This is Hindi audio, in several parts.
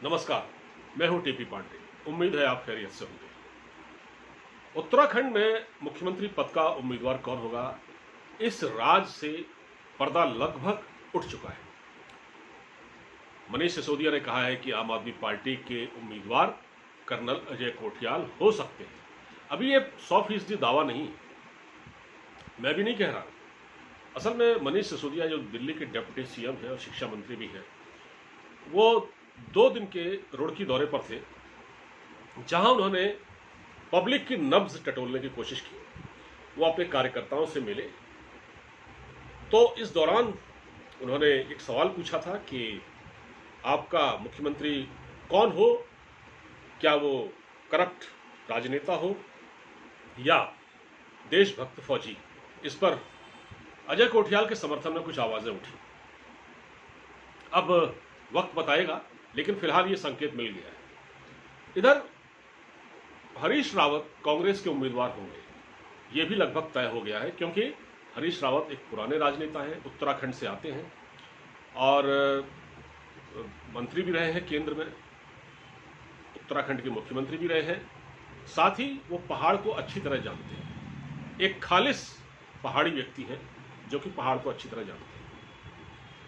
नमस्कार, मैं हूं टीपी पांडे। उम्मीद है आप खैरियत से होंगे। उत्तराखंड में मुख्यमंत्री पद का उम्मीदवार कौन होगा, इस राज से पर्दा लगभग उठ चुका है। मनीष सिसोदिया ने कहा है कि आम आदमी पार्टी के उम्मीदवार कर्नल अजय कोठियाल हो सकते हैं। अभी ये 100% दावा नहीं, मैं भी नहीं कह रहा। असल में मनीष सिसोदिया जो दिल्ली के डिप्टी सीएम है और शिक्षा मंत्री भी है, वो 2 दिन के रुड़की दौरे पर थे, जहां उन्होंने पब्लिक की नब्ज टटोलने की कोशिश की। वो अपने कार्यकर्ताओं से मिले, तो इस दौरान उन्होंने एक सवाल पूछा था कि आपका मुख्यमंत्री कौन हो, क्या वो करप्ट राजनेता हो या देशभक्त फौजी। इस पर अजय कोठियाल के समर्थन में कुछ आवाजें उठी। अब वक्त बताएगा, लेकिन फिलहाल ये संकेत मिल गया है। इधर हरीश रावत कांग्रेस के उम्मीदवार होंगे, ये भी लगभग तय हो गया है, क्योंकि हरीश रावत एक पुराने राजनेता हैं, उत्तराखंड से आते हैं और मंत्री भी रहे हैं केंद्र में, उत्तराखंड के मुख्यमंत्री भी रहे हैं। साथ ही वो पहाड़ को अच्छी तरह जानते हैं, एक खालिस पहाड़ी व्यक्ति हैं जो कि पहाड़ को अच्छी तरह जानते हैं।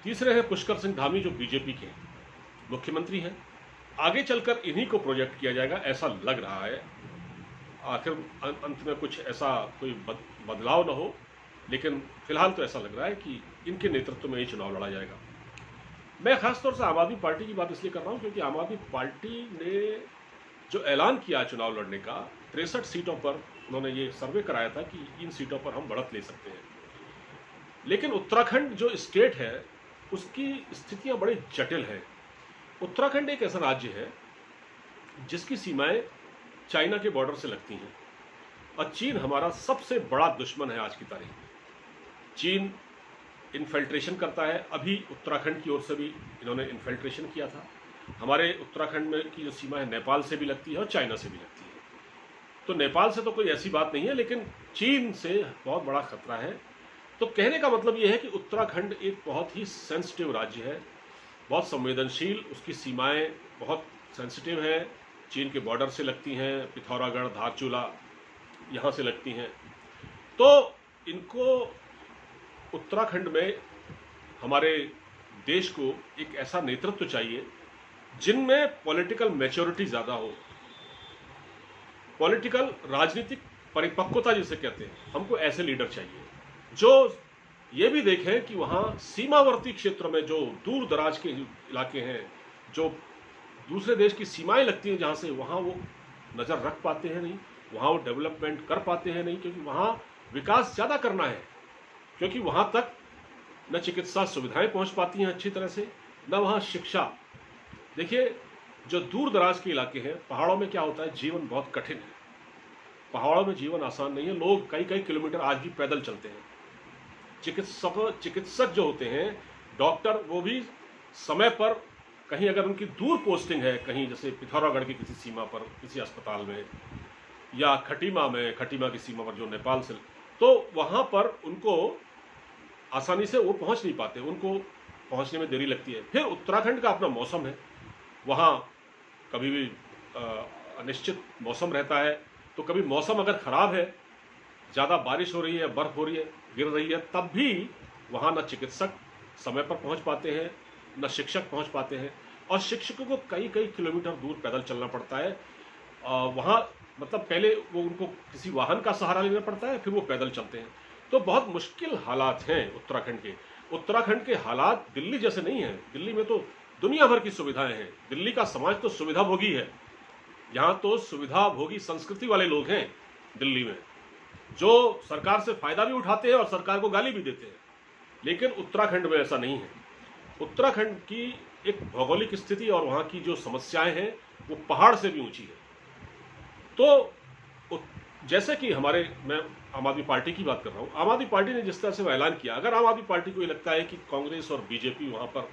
तीसरे हैं पुष्कर सिंह धामी, जो बीजेपी के मुख्यमंत्री हैं। आगे चलकर इन्हीं को प्रोजेक्ट किया जाएगा, ऐसा लग रहा है। आखिर अंत में कुछ ऐसा कोई बदलाव न हो, लेकिन फिलहाल तो ऐसा लग रहा है कि इनके नेतृत्व में ही चुनाव लड़ा जाएगा। मैं खासतौर से आम आदमी पार्टी की बात इसलिए कर रहा हूं क्योंकि आम आदमी पार्टी ने जो ऐलान किया चुनाव लड़ने का, 63 सीटों पर उन्होंने ये सर्वे कराया था कि इन सीटों पर हम बढ़त ले सकते हैं। लेकिन उत्तराखंड जो स्टेट है, उसकी स्थितियां बड़ी जटिल हैं। उत्तराखंड एक ऐसा राज्य है जिसकी सीमाएं चाइना के बॉर्डर से लगती हैं और चीन हमारा सबसे बड़ा दुश्मन है आज की तारीख में। चीन इन्फिल्ट्रेशन करता है, अभी उत्तराखंड की ओर से भी इन्होंने इन्फिल्ट्रेशन किया था। हमारे उत्तराखंड में की जो सीमा है नेपाल से भी लगती है और चाइना से भी लगती है। तो नेपाल से तो कोई ऐसी बात नहीं है, लेकिन चीन से बहुत बड़ा खतरा है। तो कहने का मतलब यह है कि उत्तराखंड एक बहुत ही सेंसिटिव राज्य है, बहुत संवेदनशील, उसकी सीमाएं बहुत सेंसिटिव हैं। चीन के बॉर्डर से लगती हैं, पिथौरागढ़, धारचूला यहाँ से लगती हैं। तो इनको उत्तराखंड में हमारे देश को एक ऐसा नेतृत्व चाहिए जिनमें पॉलिटिकल मैच्योरिटी ज़्यादा हो, पॉलिटिकल राजनीतिक परिपक्वता जिसे कहते हैं। हमको ऐसे लीडर चाहिए जो ये भी देखें कि वहाँ सीमावर्ती क्षेत्र में जो दूर दराज के इलाके हैं, जो दूसरे देश की सीमाएं लगती हैं जहाँ से, वहाँ वो नज़र रख पाते हैं नहीं, वहाँ वो डेवलपमेंट कर पाते हैं नहीं, क्योंकि वहाँ विकास ज़्यादा करना है, क्योंकि वहाँ तक न चिकित्सा सुविधाएं पहुँच पाती हैं अच्छी तरह से, न वहाँ शिक्षा। देखिए, जो दूर दराज के इलाके हैं, पहाड़ों में क्या होता है, जीवन बहुत कठिन है। पहाड़ों में जीवन आसान नहीं है, लोग कई कई किलोमीटर आज भी पैदल चलते हैं। चिकित्सक जो होते हैं, डॉक्टर, वो भी समय पर, कहीं अगर उनकी दूर पोस्टिंग है, कहीं जैसे पिथौरागढ़ की किसी सीमा पर किसी अस्पताल में, या खटीमा की सीमा पर जो नेपाल से, तो वहाँ पर उनको आसानी से वो पहुँच नहीं पाते, उनको पहुँचने में देरी लगती है। फिर उत्तराखंड का अपना मौसम है, वहाँ कभी भी अनिश्चित मौसम रहता है। तो कभी मौसम अगर ख़राब है, ज़्यादा बारिश हो रही है, बर्फ़ हो रही है, गिर रही है, तब भी वहाँ न चिकित्सक समय पर पहुँच पाते हैं, न शिक्षक पहुँच पाते हैं, और शिक्षकों को कई कई किलोमीटर दूर पैदल चलना पड़ता है। वहाँ मतलब पहले वो उनको किसी वाहन का सहारा लेना पड़ता है, फिर वो पैदल चलते हैं। तो बहुत मुश्किल हालात हैं उत्तराखंड के। उत्तराखंड के हालात दिल्ली जैसे नहीं हैं। दिल्ली में तो दुनिया भर की सुविधाएं हैं। दिल्ली का समाज तो सुविधा भोगी है। यहाँ तो सुविधा भोगी संस्कृति वाले लोग हैं दिल्ली में, जो सरकार से फायदा भी उठाते हैं और सरकार को गाली भी देते हैं। लेकिन उत्तराखंड में ऐसा नहीं है। उत्तराखंड की एक भौगोलिक स्थिति और वहाँ की जो समस्याएं हैं, वो पहाड़ से भी ऊंची है। तो जैसे कि मैं आम आदमी पार्टी की बात कर रहा हूँ, आम आदमी पार्टी ने जिस तरह से वो ऐलान किया, अगर आम आदमी पार्टी को ये लगता है कि कांग्रेस और बीजेपी वहाँ पर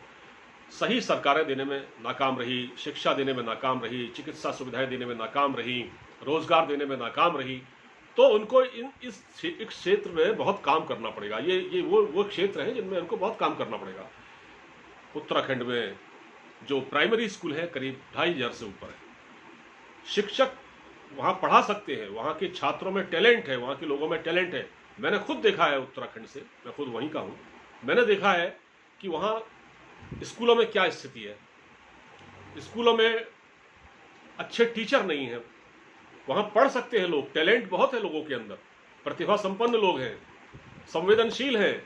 सही सरकारें देने में नाकाम रही, शिक्षा देने में नाकाम रही, चिकित्सा सुविधाएं देने में नाकाम रही, रोजगार देने में नाकाम रही, तो उनको इस क्षेत्र में बहुत काम करना पड़ेगा। ये वो क्षेत्र हैं जिनमें उनको बहुत काम करना पड़ेगा। उत्तराखंड में जो प्राइमरी स्कूल है करीब 2500 से ऊपर है। शिक्षक वहाँ पढ़ा सकते हैं, वहाँ के छात्रों में टैलेंट है, वहाँ के लोगों में टैलेंट है। मैंने खुद देखा है उत्तराखंड से, मैं खुद वहीं का हूँ। मैंने देखा है कि वहाँ स्कूलों में क्या स्थिति है। स्कूलों में अच्छे टीचर नहीं हैं, वहाँ पढ़ सकते हैं लोग, टैलेंट बहुत है लोगों के अंदर, प्रतिभा संपन्न लोग हैं, संवेदनशील हैं,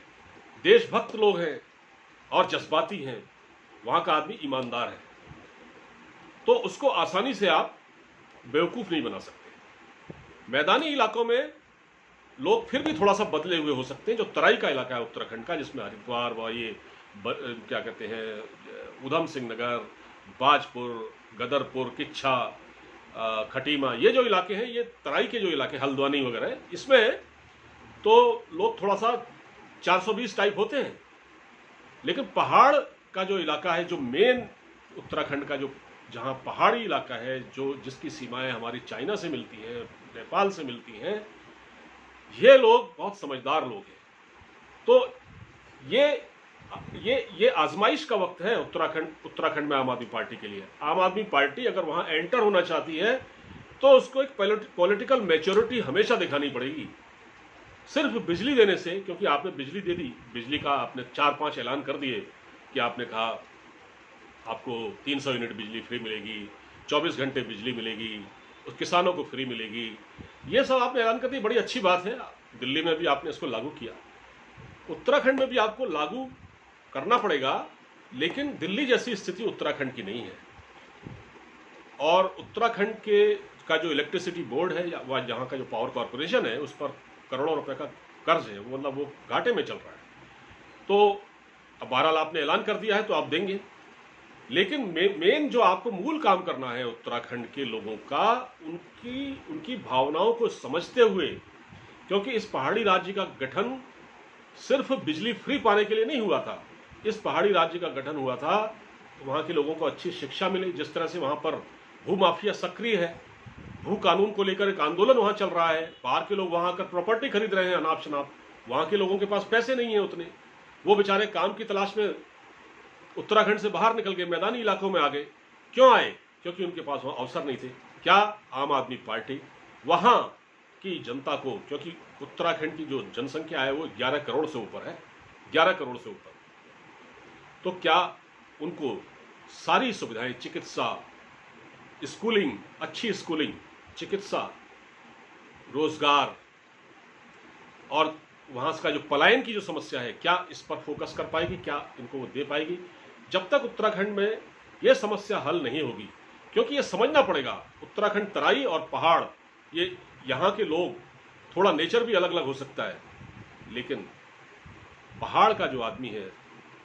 देशभक्त लोग हैं और जज्बाती हैं। वहाँ का आदमी ईमानदार है, तो उसको आसानी से आप बेवकूफ़ नहीं बना सकते। मैदानी इलाकों में लोग फिर भी थोड़ा सा बदले हुए हो सकते हैं। जो तराई का इलाका है उत्तराखंड का, जिसमें हरिद्वार व ये क्या कहते हैं, उधम सिंह नगर, बाजपुर, गदरपुर, किच्छा, खटीमा, ये जो इलाके हैं, ये तराई के जो इलाके, हल्द्वानी वगैरह है, इसमें तो लोग थोड़ा सा 420 टाइप होते हैं। लेकिन पहाड़ का जो इलाका है, जो मेन उत्तराखंड का जो जहाँ पहाड़ी इलाका है, जो जिसकी सीमाएं हमारी चाइना से मिलती हैं, नेपाल से मिलती हैं, ये लोग बहुत समझदार लोग हैं। तो ये आजमाइश का वक्त है उत्तराखंड में आम आदमी पार्टी के लिए। आम आदमी पार्टी अगर वहाँ एंटर होना चाहती है तो उसको एक पॉलिटिकल मैच्योरिटी हमेशा दिखानी पड़ेगी। सिर्फ बिजली देने से, क्योंकि आपने बिजली दे दी, बिजली का आपने 4-5 ऐलान कर दिए कि आपने कहा आपको 300 यूनिट बिजली फ्री मिलेगी, 24 घंटे बिजली मिलेगी, किसानों को फ्री मिलेगी, ये सब आपने ऐलान कर दी, बड़ी अच्छी बात है। दिल्ली में भी आपने इसको लागू किया, उत्तराखंड में भी आपको लागू करना पड़ेगा, लेकिन दिल्ली जैसी स्थिति उत्तराखंड की नहीं है। और उत्तराखंड का जो इलेक्ट्रिसिटी बोर्ड है या जहाँ का जो पावर कॉरपोरेशन है, उस पर करोड़ों रुपए का कर्ज है, मतलब वो घाटे में चल रहा है। तो अब बहरहाल आपने ऐलान कर दिया है तो आप देंगे, लेकिन मेन जो आपको मूल काम करना है उत्तराखंड के लोगों का, उनकी भावनाओं को समझते हुए, क्योंकि इस पहाड़ी राज्य का गठन सिर्फ बिजली फ्री पाने के लिए नहीं हुआ था। इस पहाड़ी राज्य का गठन हुआ था वहाँ के लोगों को अच्छी शिक्षा मिले। जिस तरह से वहाँ पर भूमाफिया सक्रिय है, भू कानून को लेकर एक आंदोलन वहाँ चल रहा है, बाहर के लोग वहाँ आकर प्रॉपर्टी खरीद रहे हैं अनाप शनाप, वहाँ के लोगों के पास पैसे नहीं है उतने, वो बेचारे काम की तलाश में उत्तराखंड से बाहर निकल के मैदानी इलाकों में आ गए। क्यों आए? क्योंकि उनके पास वहाँ अवसर नहीं थे। क्या आम आदमी पार्टी वहाँ की जनता को, क्योंकि उत्तराखंड की जो जनसंख्या है वो 11 करोड़ से ऊपर है, 11 करोड़ से ऊपर, तो क्या उनको सारी सुविधाएं, चिकित्सा, स्कूलिंग, अच्छी स्कूलिंग, चिकित्सा, रोजगार और वहाँ का जो पलायन की जो समस्या है, क्या इस पर फोकस कर पाएगी? क्या इनको वो दे पाएगी? जब तक उत्तराखंड में ये समस्या हल नहीं होगी, क्योंकि ये समझना पड़ेगा, उत्तराखंड तराई और पहाड़, ये यहाँ के लोग, थोड़ा नेचर भी अलग अलग हो सकता है, लेकिन पहाड़ का जो आदमी है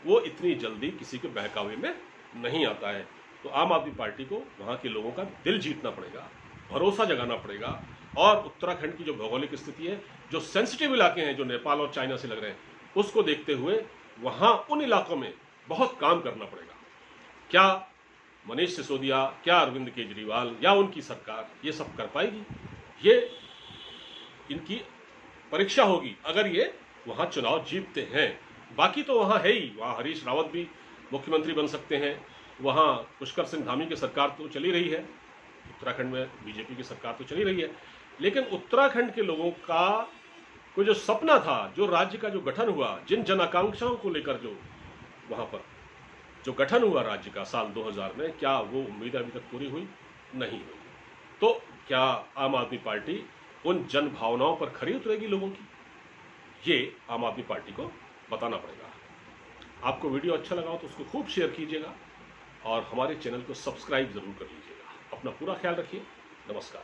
वो इतनी जल्दी किसी के बहकावे में नहीं आता है। तो आम आदमी पार्टी को वहाँ के लोगों का दिल जीतना पड़ेगा, भरोसा जगाना पड़ेगा, और उत्तराखंड की जो भौगोलिक स्थिति है, जो सेंसिटिव इलाके हैं जो नेपाल और चाइना से लग रहे हैं, उसको देखते हुए वहाँ उन इलाकों में बहुत काम करना पड़ेगा। क्या मनीष सिसोदिया, क्या अरविंद केजरीवाल या उनकी सरकार ये सब कर पाएगी? ये इनकी परीक्षा होगी अगर ये वहाँ चुनाव जीतते हैं। बाकी तो वहाँ है ही, वहाँ हरीश रावत भी मुख्यमंत्री बन सकते हैं, वहाँ पुष्कर सिंह धामी की सरकार तो चली रही है, उत्तराखंड में बीजेपी की सरकार तो चली रही है, लेकिन उत्तराखंड के लोगों का कोई जो सपना था, जो राज्य का जो गठन हुआ, जिन जन आकांक्षाओं को लेकर जो वहाँ पर जो गठन हुआ राज्य का साल 2000 में, क्या वो उम्मीद अभी तक पूरी हुई? नहीं हुई। तो क्या आम आदमी पार्टी उन जन भावनाओं पर खरी उतरेगी लोगों की? ये आम आदमी पार्टी को बताना पड़ेगा। आपको वीडियो अच्छा लगा हो तो उसको खूब शेयर कीजिएगा और हमारे चैनल को सब्सक्राइब जरूर कर लीजिएगा। अपना पूरा ख्याल रखिए। नमस्कार।